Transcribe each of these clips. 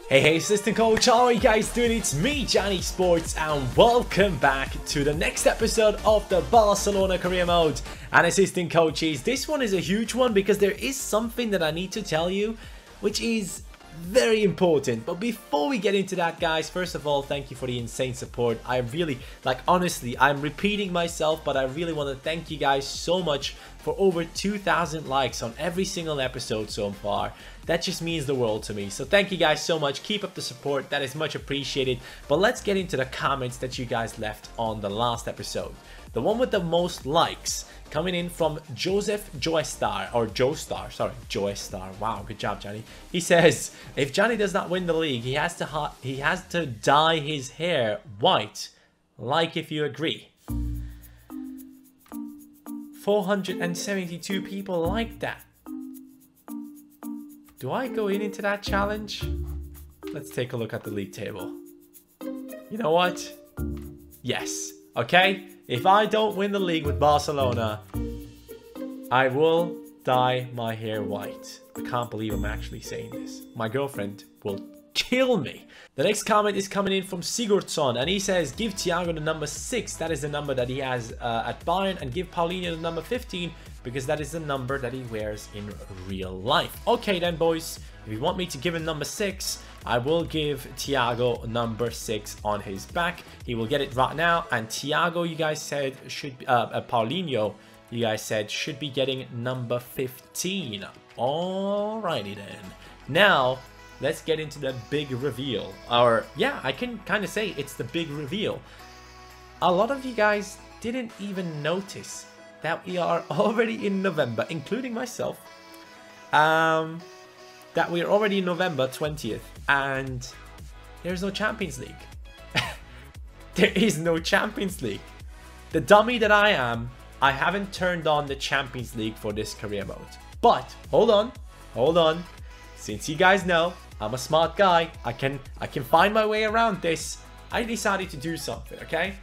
Hey, assistant coach, how are you guys doing? It's me, Johnny Sports, and welcome back to the next episode of the Barcelona career mode. And assistant coaches, this one is a huge one because there is something that I need to tell you, which is very important. But before we get into that, guys, first of all, thank you for the insane support. I really, honestly, I'm repeating myself, but I really want to thank you guys so much for over 2,000 likes on every single episode so far. That just means the world to me. So thank you guys so much. Keep up the support. That is much appreciated. But let's get into the comments that you guys left on the last episode. The one with the most likes coming in from Joseph Joestar, or Joestar, sorry, Joestar. Wow, good job, Johnny. He says, if Johnny does not win the league, he has to dye his hair white. Like if you agree. 472 people like that. Do I go into that challenge? Let's take a look at the league table. You know what? Yes. Okay? If I don't win the league with Barcelona, I will dye my hair white. I can't believe I'm actually saying this. My girlfriend will kill me. The next comment is coming in from Sigurdsson, and he says, give Thiago the number 6. That is the number that he has at Bayern, and give Paulinho the number 15 because that is the number that he wears in real life. Okay then, boys, if you want me to give him number 6, I will give Thiago number 6 on his back. He will get it right now, and Thiago, you guys said, should be, Paulinho, you guys said, should be getting number 15. Alrighty then. Now, let's get into the big reveal. Or, yeah, I can kind of say it's the big reveal. A lot of you guys didn't even notice that we are already in November, including myself. That we're already in November 20th, and there's no Champions League. There is no Champions League. The dummy that I am, I haven't turned on the Champions League for this career mode. But, hold on. Since you guys know, I'm a smart guy, I can find my way around this. I decided to do something, okay?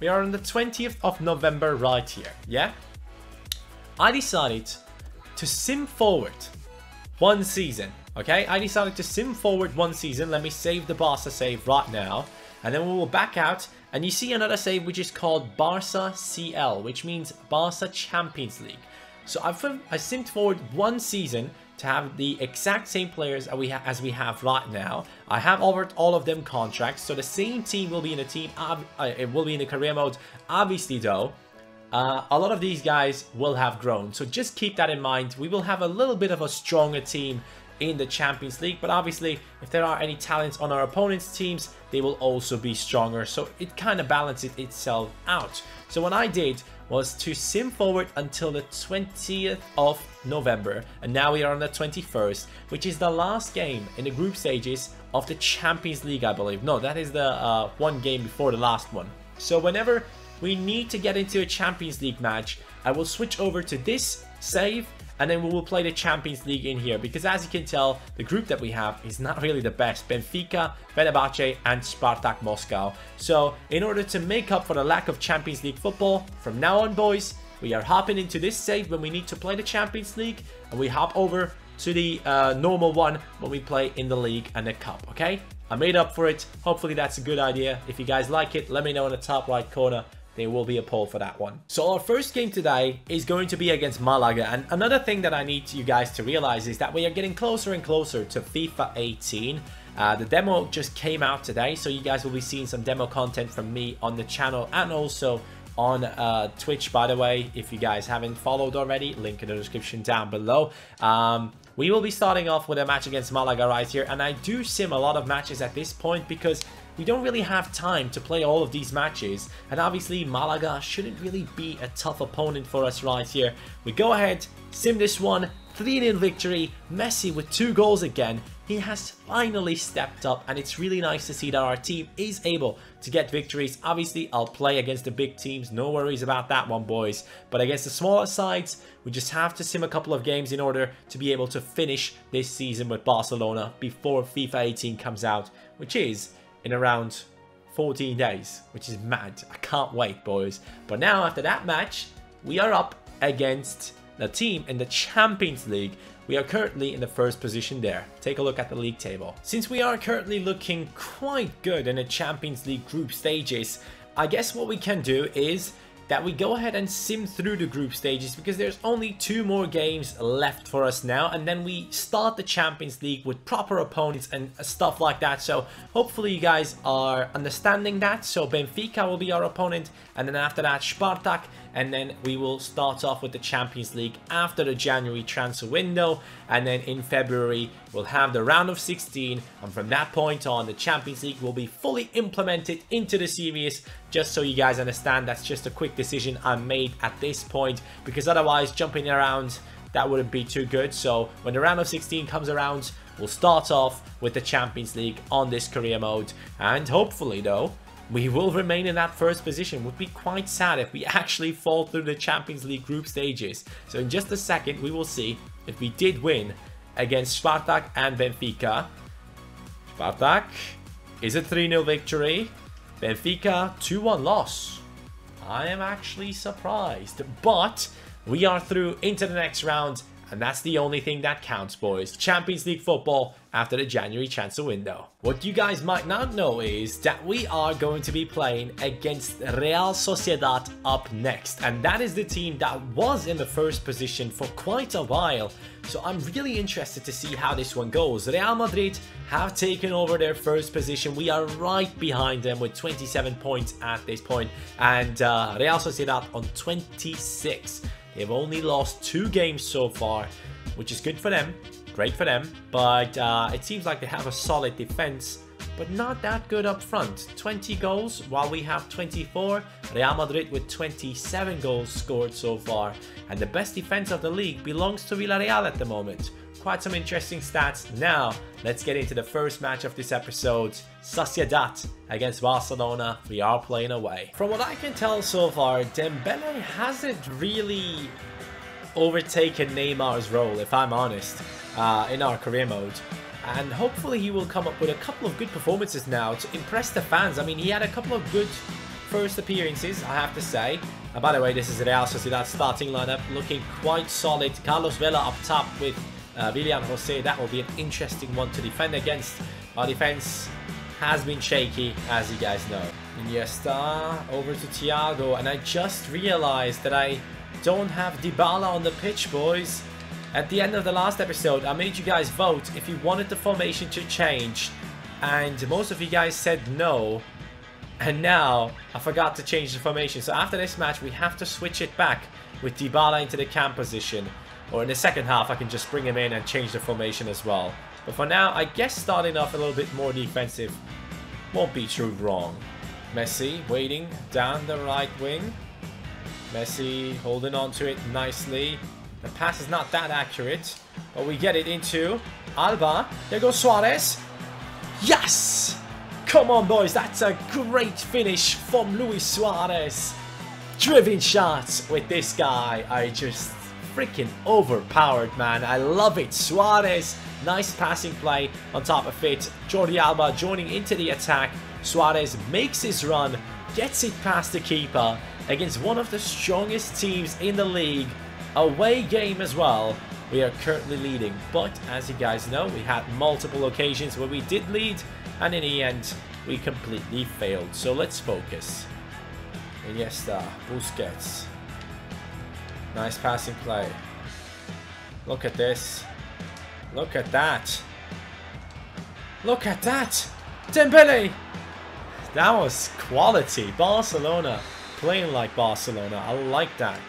We are on the 20th of November right here, yeah? I decided to sim forward one season, okay? I decided to sim forward one season. Let me save the Barca save right now. And then we will back out. And you see another save which is called Barca CL, which means Barca Champions League. So I simmed forward one season to have the exact same players as we have right now. I have offered all of them contracts, so the same team will be in a team. It will be in the career mode. Obviously, though, a lot of these guys will have grown, so just keep that in mind. We will have a little bit of a stronger team in the Champions League, but obviously, if there are any talents on our opponents' teams, they will also be stronger. So it kind of balances itself out. So what I did was to sim forward until the 20th of November, and now we are on the 21st, which is the last game in the group stages of the Champions League, I believe. No, that is the one game before the last one. So whenever we need to get into a Champions League match, I will switch over to this save, and then we will play the Champions League in here, because as you can tell, the group that we have is not really the best. Benfica, Fenerbahce, and Spartak Moscow. So in order to make up for the lack of Champions League football, from now on, boys, we are hopping into this save when we need to play the Champions League, and we hop over to the normal one when we play in the league and the cup, okay? I made up for it. Hopefully that's a good idea. If you guys like it, let me know in the top right corner. There will be a poll for that one. So our first game today is going to be against Malaga. And another thing that I need you guys to realize is that we are getting closer and closer to FIFA 18. The demo just came out today, so you guys will be seeing some demo content from me on the channel and also on Twitch, by the way. If you guys haven't followed already, link in the description down below. We will be starting off with a match against Malaga right here, and I do sim a lot of matches at this point because we don't really have time to play all of these matches, and obviously Malaga shouldn't really be a tough opponent for us right here. We go ahead, sim this one, 3-0 victory, Messi with 2 goals again. He has finally stepped up, and it's really nice to see that our team is able to get victories. Obviously, I'll play against the big teams, no worries about that one, boys. But against the smaller sides, we just have to sim a couple of games in order to be able to finish this season with Barcelona before FIFA 18 comes out, which is in around 14 days, which is mad. I can't wait, boys. But now, after that match, we are up against the team in the Champions League, we are currently in the first position there. Take a look at the league table. Since we are currently looking quite good in the Champions League group stages, I guess what we can do is that we go ahead and sim through the group stages, because there's only 2 more games left for us now, and then we start the Champions League with proper opponents and stuff like that. So hopefully you guys are understanding that. So Benfica will be our opponent, and then after that Spartak, and then we will start off with the Champions League after the January transfer window, and then in February we'll have the round of 16, and from that point on the Champions League will be fully implemented into the series. Just so you guys understand, that's just a quick decision I made at this point, because otherwise jumping around, that wouldn't be too good. So when the round of 16 comes around, we'll start off with the Champions League on this career mode, and hopefully though we will remain in that first position. Would be quite sad if we actually fall through the Champions League group stages. So in just a second we will see if we did win against Spartak and Benfica. Spartak is a 3-0 victory. Benfica 2-1 loss. I am actually surprised, but we are through into the next round, and that's the only thing that counts, boys. Champions League football after the January transfer window. What you guys might not know is that we are going to be playing against Real Sociedad up next, and that is the team that was in the first position for quite a while. So I'm really interested to see how this one goes. Real Madrid have taken over their first position. We are right behind them with 27 points at this point, and Real Sociedad on 26. They've only lost 2 games so far, which is good for them. Great for them. But it seems like they have a solid defense, but not that good up front. 20 goals while we have 24. Real Madrid with 27 goals scored so far. And the best defense of the league belongs to Villarreal at the moment. Quite some interesting stats. Now, let's get into the first match of this episode. Sociedad against Barcelona. We are playing away. From what I can tell so far, Dembele hasn't really overtaken Neymar's role, if I'm honest, in our career mode. And hopefully he will come up with a couple of good performances now to impress the fans. I mean, he had a couple of good first appearances, I have to say. And by the way, this is Real Sociedad starting lineup, looking quite solid. Carlos Vela up top with Willian Jose. That will be an interesting one to defend against. Our defense has been shaky, as you guys know. Iniesta over to Thiago, and I just realized that I don't have Dybala on the pitch, boys. At the end of the last episode, I made you guys vote if you wanted the formation to change, and most of you guys said no. And now I forgot to change the formation, so after this match we have to switch it back with Dybala into the cam position. Or in the second half I can just bring him in and change the formation as well. But for now, I guess starting off a little bit more defensive won't be too wrong. Messi waiting down the right wing. Messi holding on to it nicely. The pass is not that accurate, but we get it into Alba. There goes Suarez. Yes! Come on, boys. That's a great finish from Luis Suarez. Driven shots with this guy. I just freaking overpowered, man. I love it. Suarez. Nice passing play on top of it. Jordi Alba joining into the attack. Suarez makes his run. Gets it past the keeper against one of the strongest teams in the league. Away game as well. We are currently leading, but as you guys know, we had multiple occasions where we did lead, and in the end we completely failed. So let's focus. Iniesta, Busquets. Nice passing play. Look at this. Look at that. Look at that. Dembele. That was quality. Barcelona playing like Barcelona. I like that.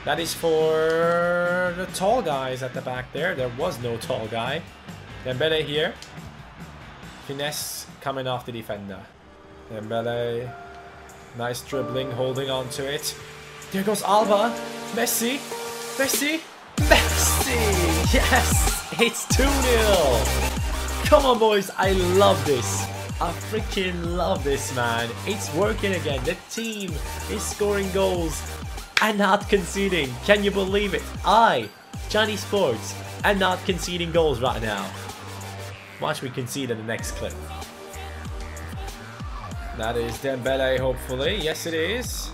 That is for the tall guys at the back there. There was no tall guy. Dembele here. Finesse coming off the defender. Dembele. Nice dribbling, holding on to it. There goes Alba. Messi. Messi. Messi. Yes. It's 2-0. Come on, boys. I love this. I freaking love this, man. It's working again. The team is scoring goals and not conceding. Can you believe it? Johnny Sports, and not conceding goals right now. Watch me concede in the next clip. That is Dembele, hopefully. Yes, it is.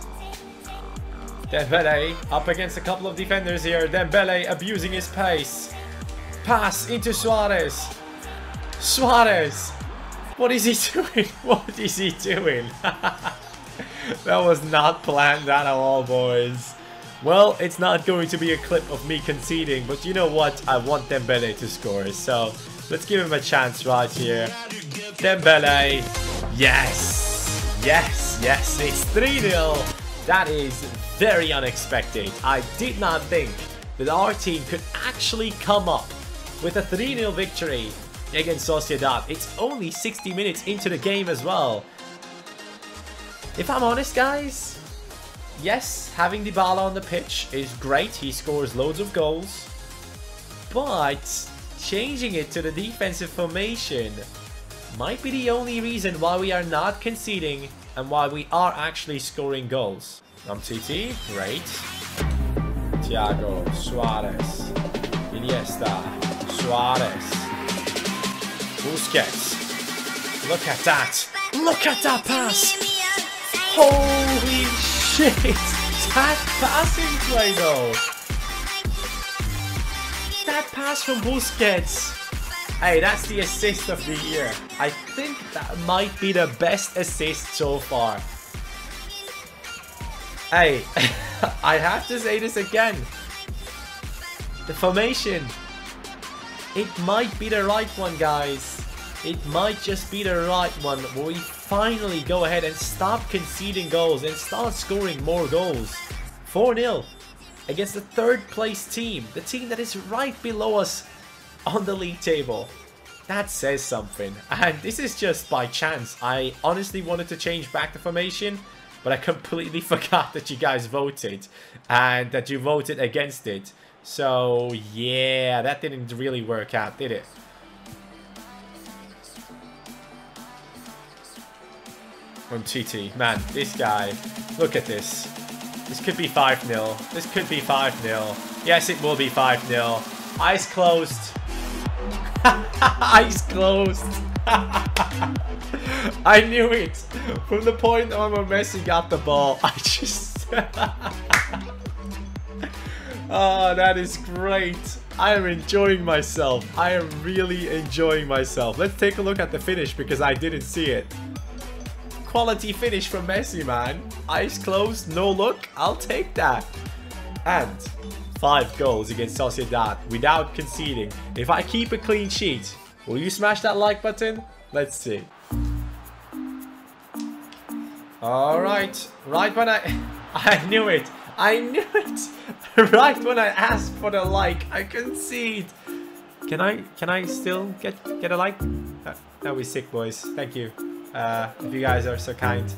Dembele up against a couple of defenders here. Dembele abusing his pace. Pass into Suarez. Suarez. What is he doing? What is he doing? That was not planned at all, boys. Well, it's not going to be a clip of me conceding, but you know what? I want Dembele to score, so let's give him a chance right here. Dembele. Yes. Yes, yes. It's 3-0. That is very unexpected. I did not think that our team could actually come up with a 3-0 victory against Sociedad. It's only 60 minutes into the game as well. If I'm honest, guys, yes, having Dybala on the pitch is great. He scores loads of goals. But changing it to the defensive formation might be the only reason why we are not conceding and why we are actually scoring goals. TT, great. Thiago, Suarez, Iniesta, Suarez, Busquets. Look at that. Look at that pass. Holy shit. That passing play though. That pass from Busquets. Hey, that's the assist of the year. I think that might be the best assist so far. Hey, I have to say this again. The formation, it might be the right one, guys. It might just be the right one where we finally go ahead and stop conceding goals and start scoring more goals. 4-0 against the third place team. The team that is right below us on the league table. That says something. And this is just by chance. I honestly wanted to change back the formation, but I completely forgot that you guys voted and that you voted against it. So yeah, that didn't really work out, did it? TT, man, this guy, look at this. This could be 5-0. This could be 5-0. Yes, it will be 5-0. Eyes closed. Eyes closed. I knew it. From the point on where Messi got the ball, I just... Oh, that is great. I am enjoying myself. I am really enjoying myself. Let's take a look at the finish because I didn't see it. Quality finish from Messi, man. Eyes closed, no look. I'll take that. And 5 goals against Sociedad without conceding. If I keep a clean sheet, will you smash that like button? Let's see. Alright. Right when I knew it. I knew it. Right when I asked for the like, I concede. Can I still get a like? That was sick, boys. Thank you. If you guys are so kind.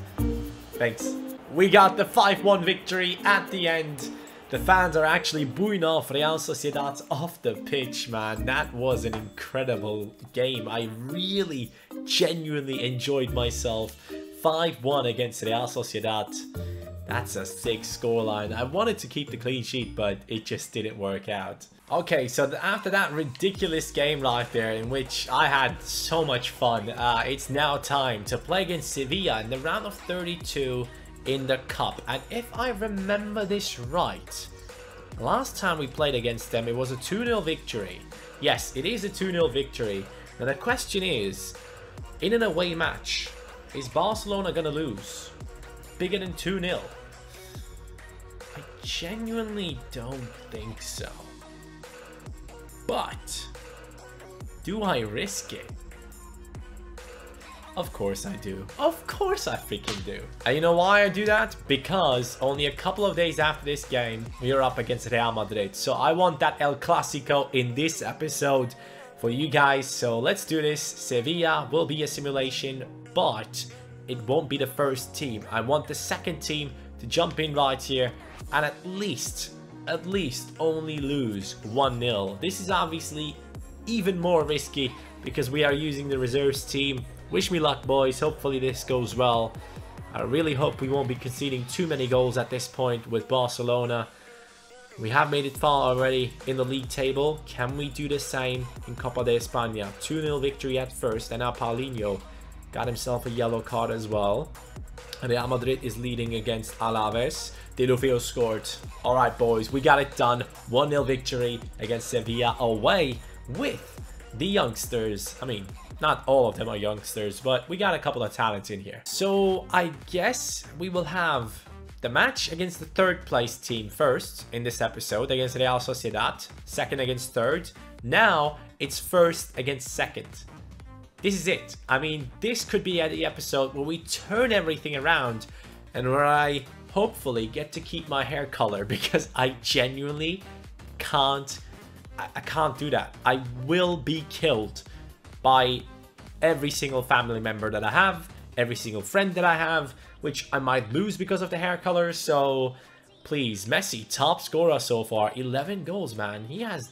Thanks. We got the 5-1 victory at the end. The fans are actually booing off Real Sociedad off the pitch, man. That was an incredible game. I really, genuinely enjoyed myself. 5-1 against Real Sociedad. That's a sick scoreline. I wanted to keep the clean sheet, but it just didn't work out. Okay, so after that ridiculous game right there, in which I had so much fun, it's now time to play against Sevilla in the round of 32 in the Cup. And if I remember this right, last time we played against them, it was a 2-0 victory. Yes, it is a 2-0 victory. Now the question is, in an away match, is Barcelona gonna lose bigger than 2-0? I genuinely don't think so. But do I risk it? Of course I do. Of course I freaking do. And you know why I do that? Because only a couple of days after this game, we are up against Real Madrid. So I want that El Clásico in this episode for you guys. So let's do this. Sevilla will be a simulation, but it won't be the first team. I want the second team to jump in right here and at least only lose 1-0. This is obviously even more risky because we are using the reserves team. Wish me luck, boys. Hopefully this goes well. I really hope we won't be conceding too many goals at this point with Barcelona. We have made it far already in the league table. Can we do the same in Copa de España? 2-0 victory at first, and now Paulinho got himself a yellow card as well. Real Madrid is leading against Alaves. Dilufio scored. Alright, boys, we got it done. 1-0 victory against Sevilla away with the youngsters. I mean, not all of them are youngsters, but we got a couple of talents in here. So I guess we will have the match against the third place team first in this episode against Real Sociedad. Second against third. Now it's first against second. This is it. I mean, this could be the episode where we turn everything around and where I hopefully get to keep my hair color, because I genuinely can't. I can't do that. I will be killed by every single family member that I have, every single friend that I have, which I might lose because of the hair color. So please, Messi, top scorer so far, 11 goals, man. He has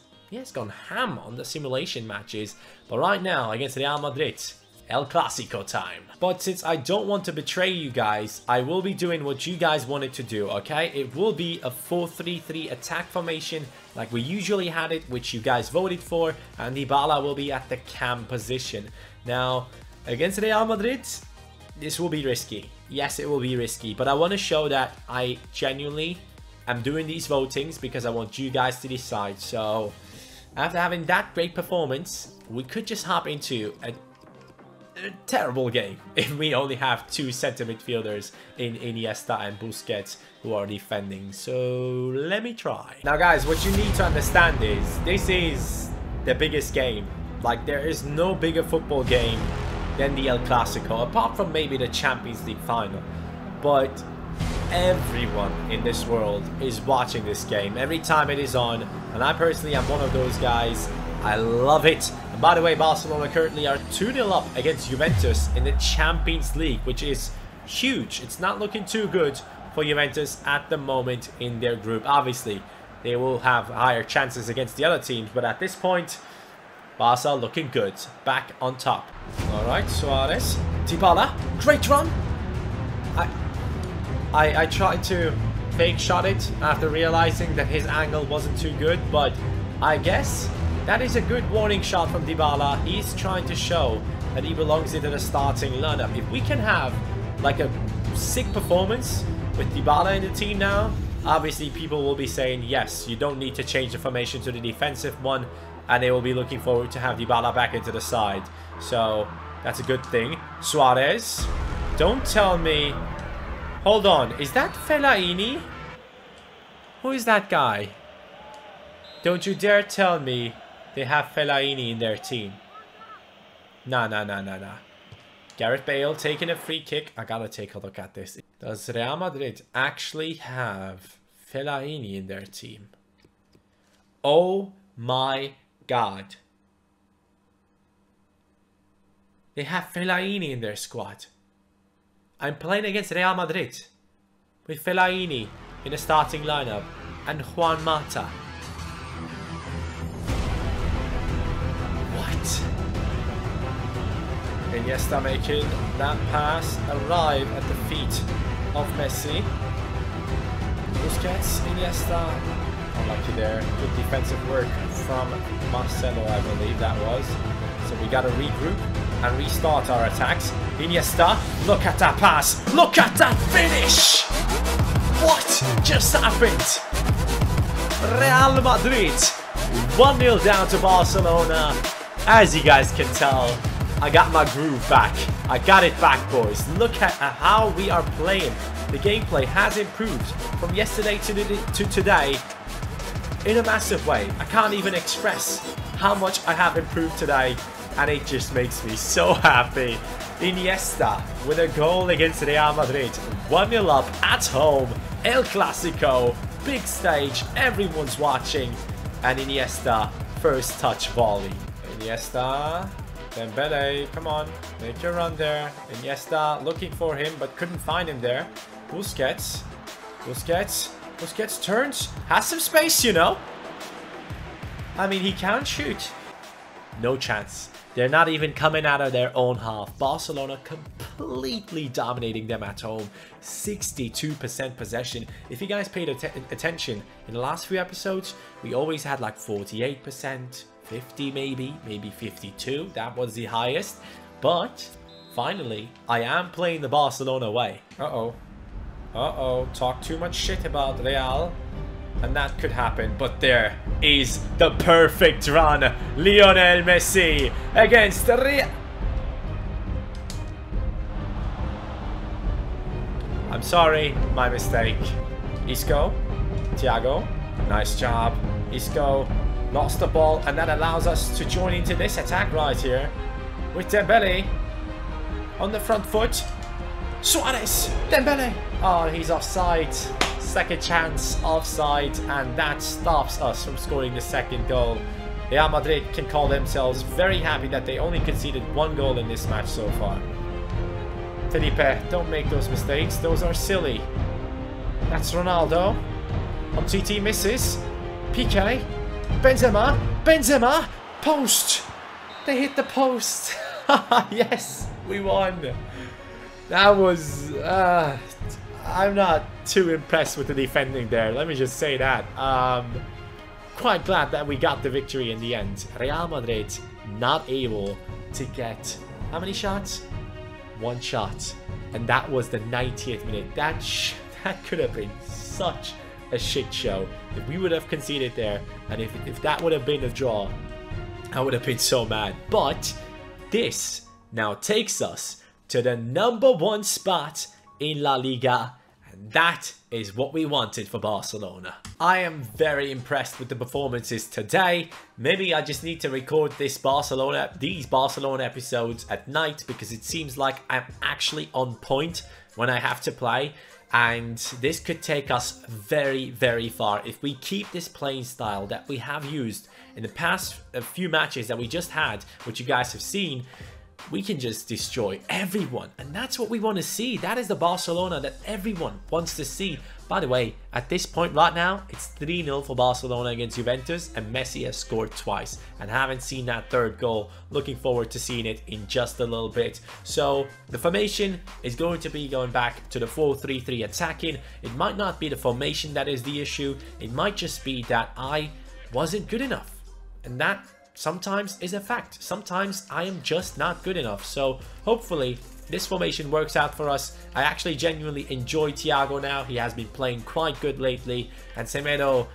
gone ham on the simulation matches. But right now, against Real Madrid, El Clásico time. But since I don't want to betray you guys, I will be doing what you guys wanted to do, okay? It will be a 4-3-3 attack formation like we usually had it, which you guys voted for, and Dybala will be at the cam position. Now, against Real Madrid, this will be risky. Yes, it will be risky, but I want to show that I genuinely am doing these votings because I want you guys to decide. So, after having that great performance, we could just hop into a terrible game if we only have two center midfielders in Iniesta and Busquets who are defending. So let me try. Now guys, what you need to understand is this is the biggest game. Like, there is no bigger football game than the El Clásico, apart from maybe the Champions League final. But everyone in this world is watching this game every time it is on, and I personally am one of those guys. I love it. And by the way, Barcelona currently are 2-0 up against Juventus in the Champions League, which is huge. It's not looking too good for Juventus at the moment in their group. Obviously, they will have higher chances against the other teams, but at this point, Barca looking good. Back on top. Alright, Suarez. Dybala. Great run. I tried to fake shot it after realizing that his angle wasn't too good, but I guess that is a good warning shot from Dybala. He's trying to show that he belongs into the starting lineup. If we can have like a sick performance with Dybala in the team now, obviously people will be saying, yes, you don't need to change the formation to the defensive one, and they will be looking forward to have Dybala back into the side. So that's a good thing. Suarez, don't tell me. Hold on, is that Fellaini? Who is that guy? Don't you dare tell me they have Fellaini in their team. Nah. Gareth Bale taking a free kick. I gotta take a look at this. Does Real Madrid actually have Fellaini in their team? Oh my god. They have Fellaini in their squad. I'm playing against Real Madrid with Fellaini in the starting lineup and Juan Mata. Iniesta making that pass arrive at the feet of Messi. Busquets, Iniesta, unlucky there. Good defensive work from Marcelo, I believe that was. So we got to regroup and restart our attacks. Iniesta, look at that pass. Look at that finish. What just happened? Real Madrid 1-0 down to Barcelona. As you guys can tell, I got my groove back. I got it back, boys. Look at how we are playing. The gameplay has improved from yesterday to today in a massive way. I can't even express how much I have improved today, and it just makes me so happy. Iniesta with a goal against Real Madrid. 1-0 up at home. El Clásico. Big stage. Everyone's watching. And Iniesta, first touch volley. Iniesta. Dembele, come on, make your run there. Iniesta looking for him, but couldn't find him there. Busquets turns, has some space, you know. I mean, he can shoot. No chance. They're not even coming out of their own half. Barcelona completely dominating them at home. 62% possession. If you guys paid attention in the last few episodes, we always had like 48%. 50 maybe 52, that was the highest. But finally, I am playing the Barcelona way. Uh-oh, talk too much shit about Real. And that could happen, but there is the perfect run. Lionel Messi against Real. I'm sorry, my mistake. Isco, Thiago, nice job. Isco lost the ball, and that allows us to join into this attack right here with Dembele on the front foot. Suarez, Dembele. Oh, he's offside. Second chance, offside, and that stops us from scoring the second goal. Real Madrid can call themselves very happy that they only conceded 1 goal in this match so far. Felipe, don't make those mistakes. Those are silly. That's Ronaldo. Umtiti misses. Piqué. Benzema. Benzema. Post. They hit the post. Yes, we won. That was... I'm not too impressed with the defending there. Let me just say that. Quite glad that we got the victory in the end. Real Madrid not able to get... How many shots? 1 shot, and that was the 90th minute. That could have been such a shit show if we would have conceded there, and if that would have been a draw, I would have been so mad. But this now takes us to the #1 spot in La Liga, and that is what we wanted for Barcelona. I am very impressed with the performances today. Maybe I just need to record these Barcelona episodes at night, because it seems like I'm actually on point when I have to play. And this could take us very, very far. If we keep this playing style that we have used in the past few matches that we just had, which you guys have seen, we can just destroy everyone, and that's what we want to see. That is the Barcelona that everyone wants to see. By the way, at this point right now, it's 3-0 for Barcelona against Juventus, and Messi has scored twice, and haven't seen that 3rd goal. Looking forward to seeing it in just a little bit. So the formation is going to be going back to the 4-3-3 attacking. It might not be the formation that is the issue. It might just be that I wasn't good enough, and that sometimes is a fact. Sometimes I am just not good enough. So hopefully this formation works out for us. I actually genuinely enjoy Thiago now. He has been playing quite good lately. And Semedo,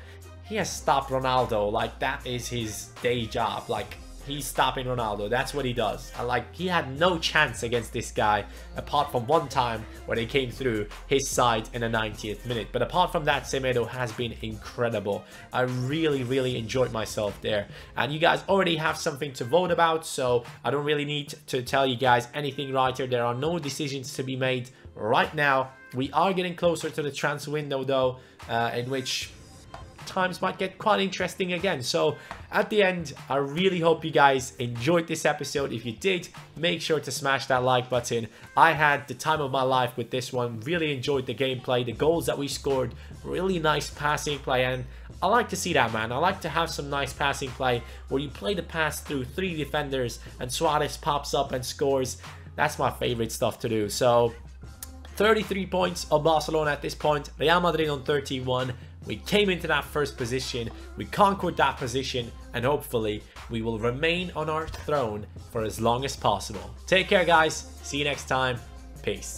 he has stopped Ronaldo. Like, that is his day job. Like, he's stopping Ronaldo. That's what he does. And like, he had no chance against this guy, apart from one time when he came through his side in the 90th minute. But apart from that, Semedo has been incredible. I really, really enjoyed myself there. And you guys already have something to vote about, so I don't really need to tell you guys anything right here. There are no decisions to be made right now. We are getting closer to the transfer window though, in which times might get quite interesting again. So at the end, I really hope you guys enjoyed this episode. If you did, make sure to smash that like button. I had the time of my life with this one. Really enjoyed the gameplay, the goals that we scored, really nice passing play, and I like to see that, man. I like to have some nice passing play where you play the pass through 3 defenders and Suarez pops up and scores. That's my favorite stuff to do. So 33 points of Barcelona at this point, Real Madrid on 31. We came into that first position, we conquered that position, and hopefully we will remain on our throne for as long as possible. Take care, guys. See you next time. Peace.